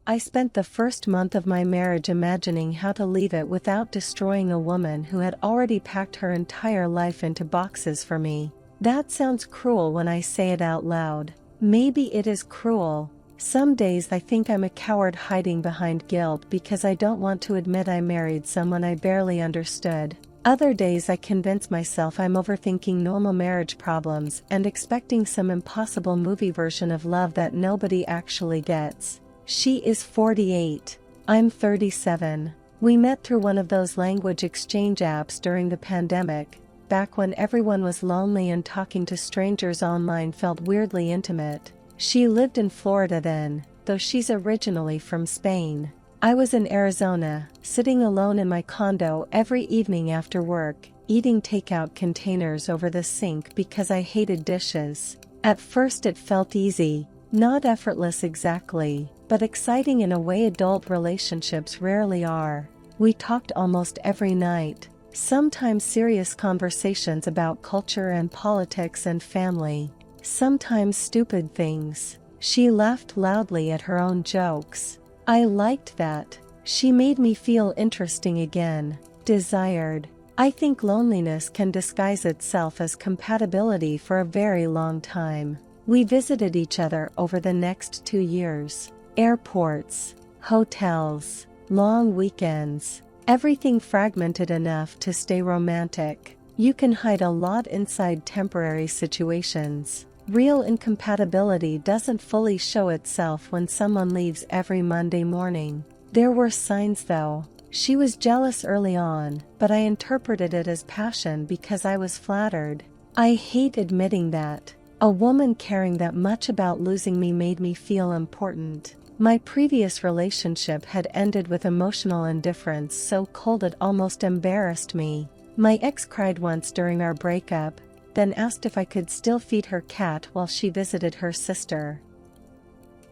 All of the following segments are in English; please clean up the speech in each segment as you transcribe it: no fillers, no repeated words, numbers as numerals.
I spent the first month of my marriage imagining how to leave it without destroying a woman who had already packed her entire life into boxes for me. That sounds cruel when I say it out loud. Maybe it is cruel. Some days I think I'm a coward hiding behind guilt because I don't want to admit I married someone I barely understood. Other days I convince myself I'm overthinking normal marriage problems and expecting some impossible movie version of love that nobody actually gets. She is 48. I'm 37. We met through one of those language exchange apps during the pandemic, back when everyone was lonely and talking to strangers online felt weirdly intimate. She lived in Florida then, though she's originally from Spain. I was in Arizona, sitting alone in my condo every evening after work, eating takeout containers over the sink because I hated dishes. At first it felt easy, not effortless exactly, but exciting in a way adult relationships rarely are. We talked almost every night, sometimes serious conversations about culture and politics and family, sometimes stupid things. She laughed loudly at her own jokes. I liked that. She made me feel interesting again, desired. I think loneliness can disguise itself as compatibility for a very long time. We visited each other over the next 2 years. Airports, hotels, long weekends, everything fragmented enough to stay romantic. You can hide a lot inside temporary situations. Real incompatibility doesn't fully show itself when someone leaves every Monday morning. There were signs though. She was jealous early on, but I interpreted it as passion because I was flattered. I hate admitting that. A woman caring that much about losing me made me feel important. My previous relationship had ended with emotional indifference so cold it almost embarrassed me. My ex cried once during our breakup, then asked if I could still feed her cat while she visited her sister.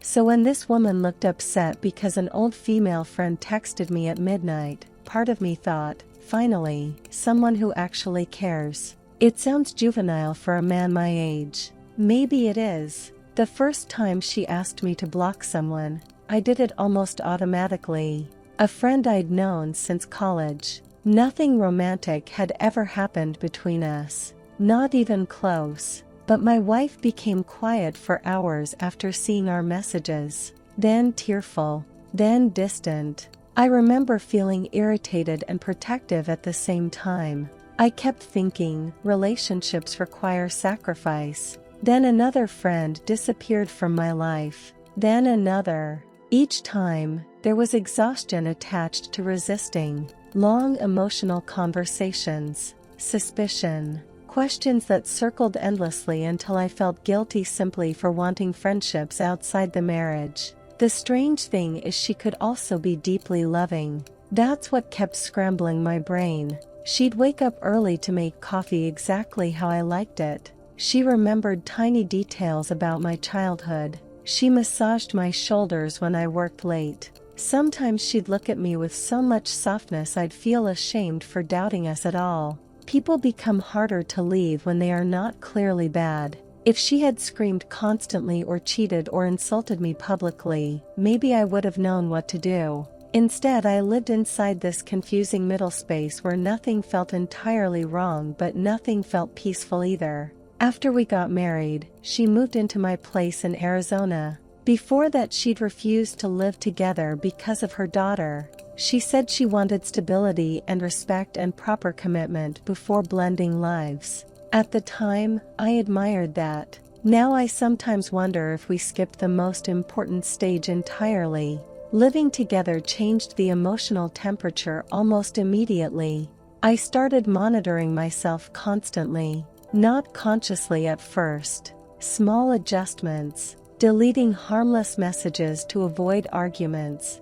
So when this woman looked upset because an old female friend texted me at midnight, part of me thought, finally, someone who actually cares. It sounds juvenile for a man my age. Maybe it is. The first time she asked me to block someone, I did it almost automatically. A friend I'd known since college. Nothing romantic had ever happened between us. Not even close, but my wife became quiet for hours after seeing our messages, then tearful, then distant. I remember feeling irritated and protective at the same time. I kept thinking, relationships require sacrifice. Then another friend disappeared from my life, then another. Each time, there was exhaustion attached to resisting. Long emotional conversations, suspicion. Questions that circled endlessly until I felt guilty simply for wanting friendships outside the marriage. The strange thing is she could also be deeply loving. That's what kept scrambling my brain. She'd wake up early to make coffee exactly how I liked it. She remembered tiny details about my childhood. She massaged my shoulders when I worked late. Sometimes she'd look at me with so much softness I'd feel ashamed for doubting us at all. People become harder to leave when they are not clearly bad. If she had screamed constantly or cheated or insulted me publicly, maybe I would have known what to do. Instead, I lived inside this confusing middle space where nothing felt entirely wrong but nothing felt peaceful either. After we got married, she moved into my place in Arizona. Before that, she'd refused to live together because of her daughter. She said she wanted stability and respect and proper commitment before blending lives. At the time, I admired that. Now I sometimes wonder if we skipped the most important stage entirely. Living together changed the emotional temperature almost immediately. I started monitoring myself constantly, not consciously at first. Small adjustments, deleting harmless messages to avoid arguments,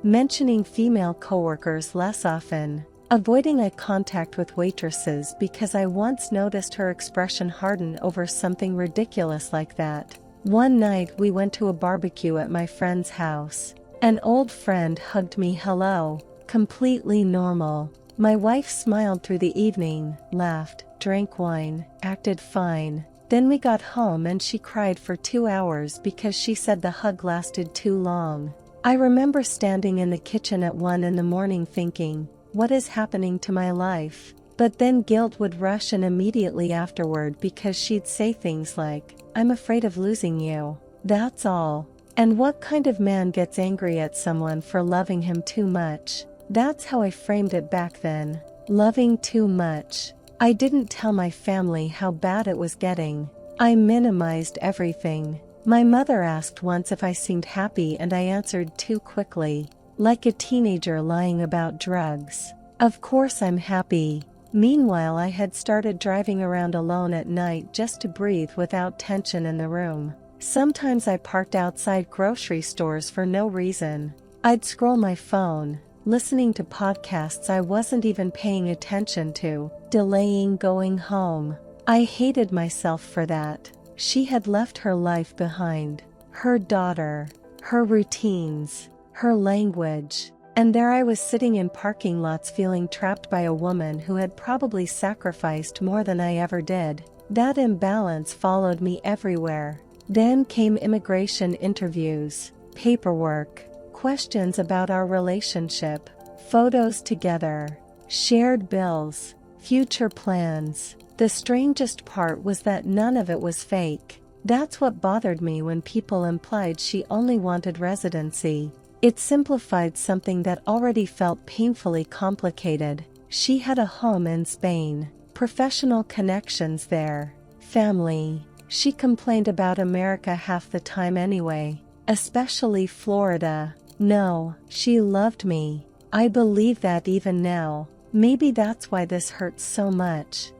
mentioning female coworkers less often, avoiding eye contact with waitresses because I once noticed her expression harden over something ridiculous like that. One night we went to a barbecue at my friend's house. An old friend hugged me hello, completely normal. My wife smiled through the evening, laughed, drank wine, acted fine. Then we got home and she cried for 2 hours because she said the hug lasted too long. I remember standing in the kitchen at 1 in the morning thinking, what is happening to my life? But then guilt would rush in immediately afterward because she'd say things like, I'm afraid of losing you. That's all. And what kind of man gets angry at someone for loving him too much? That's how I framed it back then. Loving too much. I didn't tell my family how bad it was getting. I minimized everything. My mother asked once if I seemed happy and I answered too quickly, like a teenager lying about drugs. Of course I'm happy. Meanwhile, I had started driving around alone at night just to breathe without tension in the room. Sometimes I parked outside grocery stores for no reason. I'd scroll my phone, listening to podcasts I wasn't even paying attention to, delaying going home. I hated myself for that. She had left her life behind, her daughter, her routines, her language, and there I was sitting in parking lots feeling trapped by a woman who had probably sacrificed more than I ever did. That imbalance followed me everywhere. Then came immigration interviews, paperwork, questions about our relationship, photos together, shared bills, future plans. The strangest part was that none of it was fake. That's what bothered me when people implied she only wanted residency. It simplified something that already felt painfully complicated. She had a home in Spain, professional connections there, family. She complained about America half the time anyway, especially Florida. No, she loved me. I believe that even now. Maybe that's why this hurts so much.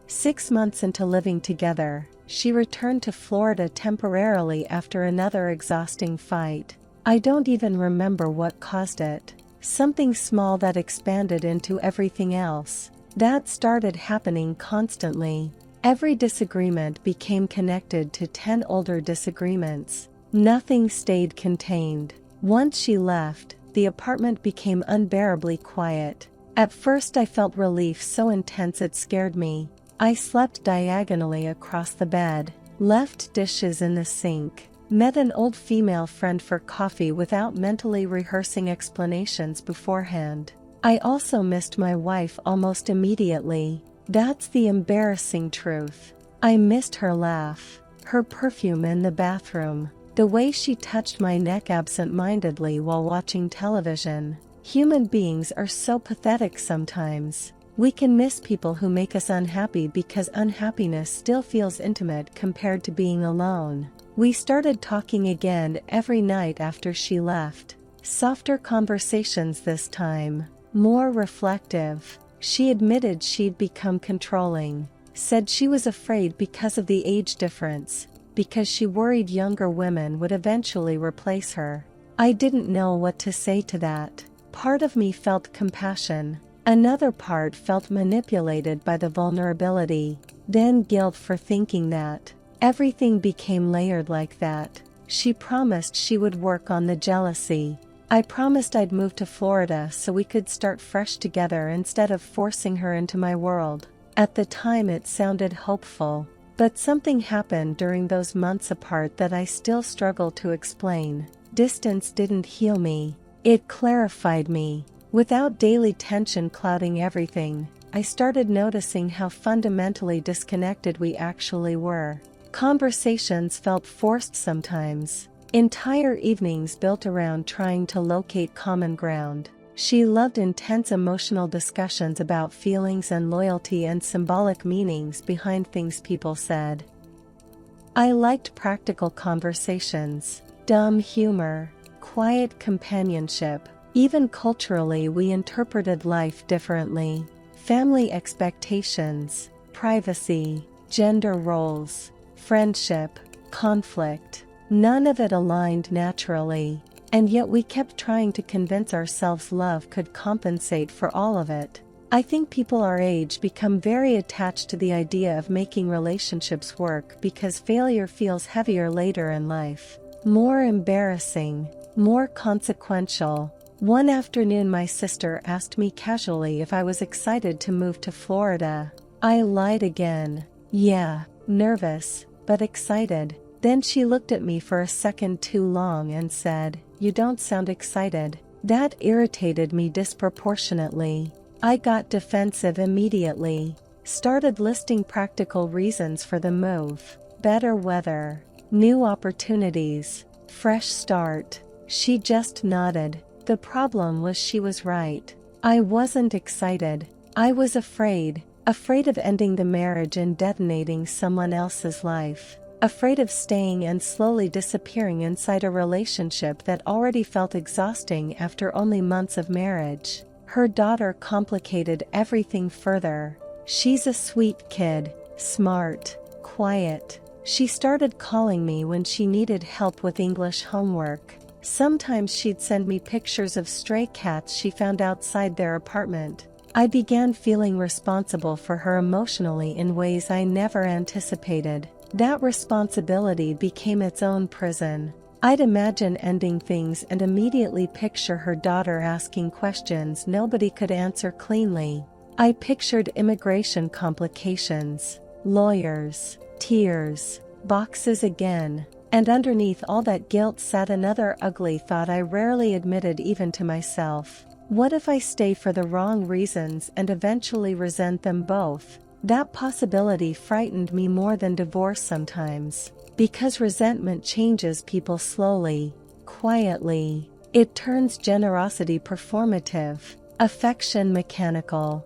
6 months into living together, she returned to Florida temporarily after another exhausting fight. I don't even remember what caused it. Something small that expanded into everything else. That started happening constantly. Every disagreement became connected to 10 older disagreements. Nothing stayed contained. Once she left, the apartment became unbearably quiet. At first I felt relief so intense it scared me. I slept diagonally across the bed, left dishes in the sink, met an old female friend for coffee without mentally rehearsing explanations beforehand. I also missed my wife almost immediately. That's the embarrassing truth. I missed her laugh, her perfume in the bathroom, the way she touched my neck absent-mindedly while watching television. Human beings are so pathetic sometimes. We can miss people who make us unhappy because unhappiness still feels intimate compared to being alone. We started talking again every night after she left. Softer conversations this time, more reflective. She admitted she'd become controlling, said she was afraid because of the age difference, because she worried younger women would eventually replace her. I didn't know what to say to that. Part of me felt compassion. Another part felt manipulated by the vulnerability, then guilt for thinking that. Everything became layered like that. She promised she would work on the jealousy. I promised I'd move to Florida so we could start fresh together instead of forcing her into my world. At the time it sounded hopeful, but something happened during those months apart that I still struggle to explain. Distance didn't heal me, it clarified me. Without daily tension clouding everything, I started noticing how fundamentally disconnected we actually were. Conversations felt forced sometimes. Entire evenings built around trying to locate common ground. She loved intense emotional discussions about feelings and loyalty and symbolic meanings behind things people said. I liked practical conversations, dumb humor, quiet companionship. Even culturally, we interpreted life differently. Family expectations, privacy, gender roles, friendship, conflict. None of it aligned naturally, and yet we kept trying to convince ourselves love could compensate for all of it. I think people our age become very attached to the idea of making relationships work because failure feels heavier later in life, more embarrassing, more consequential. One afternoon my sister asked me casually if I was excited to move to Florida. I lied again. Yeah, nervous, but excited. Then she looked at me for a second too long and said, "You don't sound excited." That irritated me disproportionately. I got defensive immediately. Started listing practical reasons for the move. Better weather, new opportunities, fresh start. She just nodded. The problem was she was right. I wasn't excited. I was afraid. Afraid of ending the marriage and detonating someone else's life. Afraid of staying and slowly disappearing inside a relationship that already felt exhausting after only months of marriage. Her daughter complicated everything further. She's a sweet kid, smart, quiet. She started calling me when she needed help with English homework. Sometimes she'd send me pictures of stray cats she found outside their apartment. I began feeling responsible for her emotionally in ways I never anticipated. That responsibility became its own prison. I'd imagine ending things and immediately picture her daughter asking questions nobody could answer cleanly. I pictured immigration complications, lawyers, tears, boxes again, and underneath all that guilt sat another ugly thought I rarely admitted even to myself. What if I stay for the wrong reasons and eventually resent them both? That possibility frightened me more than divorce sometimes. Because resentment changes people slowly, quietly. It turns generosity performative, affection mechanical.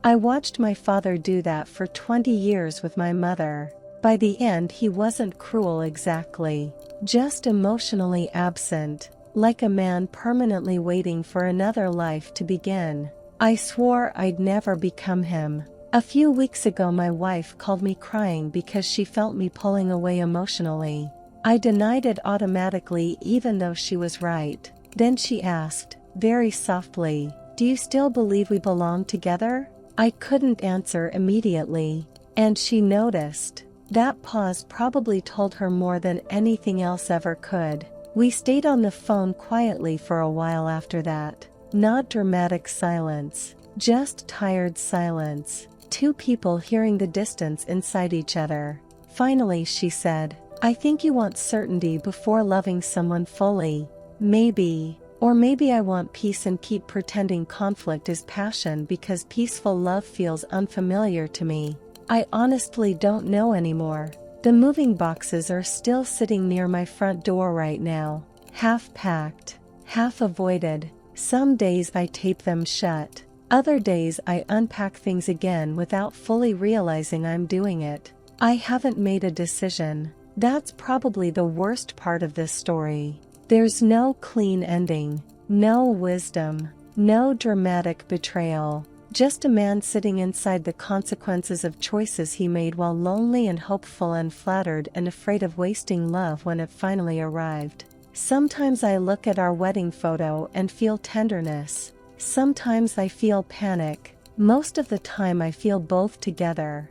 I watched my father do that for 20 years with my mother. By the end, he wasn't cruel exactly, just emotionally absent, like a man permanently waiting for another life to begin. I swore I'd never become him. A few weeks ago, my wife called me crying because she felt me pulling away emotionally. I denied it automatically, even though she was right. Then she asked, very softly, "Do you still believe we belong together?" I couldn't answer immediately, and she noticed. That pause probably told her more than anything else ever could. We stayed on the phone quietly for a while after that. Not dramatic silence, just tired silence. Two people hearing the distance inside each other. Finally she said, "I think you want certainty before loving someone fully. Maybe. Or maybe I want peace and keep pretending conflict is passion because peaceful love feels unfamiliar to me. I honestly don't know anymore." The moving boxes are still sitting near my front door right now. Half packed, half avoided. Some days I tape them shut. Other days I unpack things again without fully realizing I'm doing it. I haven't made a decision. That's probably the worst part of this story. There's no clean ending, no wisdom, no dramatic betrayal. Just a man sitting inside the consequences of choices he made while lonely and hopeful and flattered and afraid of wasting love when it finally arrived. Sometimes I look at our wedding photo and feel tenderness. Sometimes I feel panic. Most of the time I feel both together.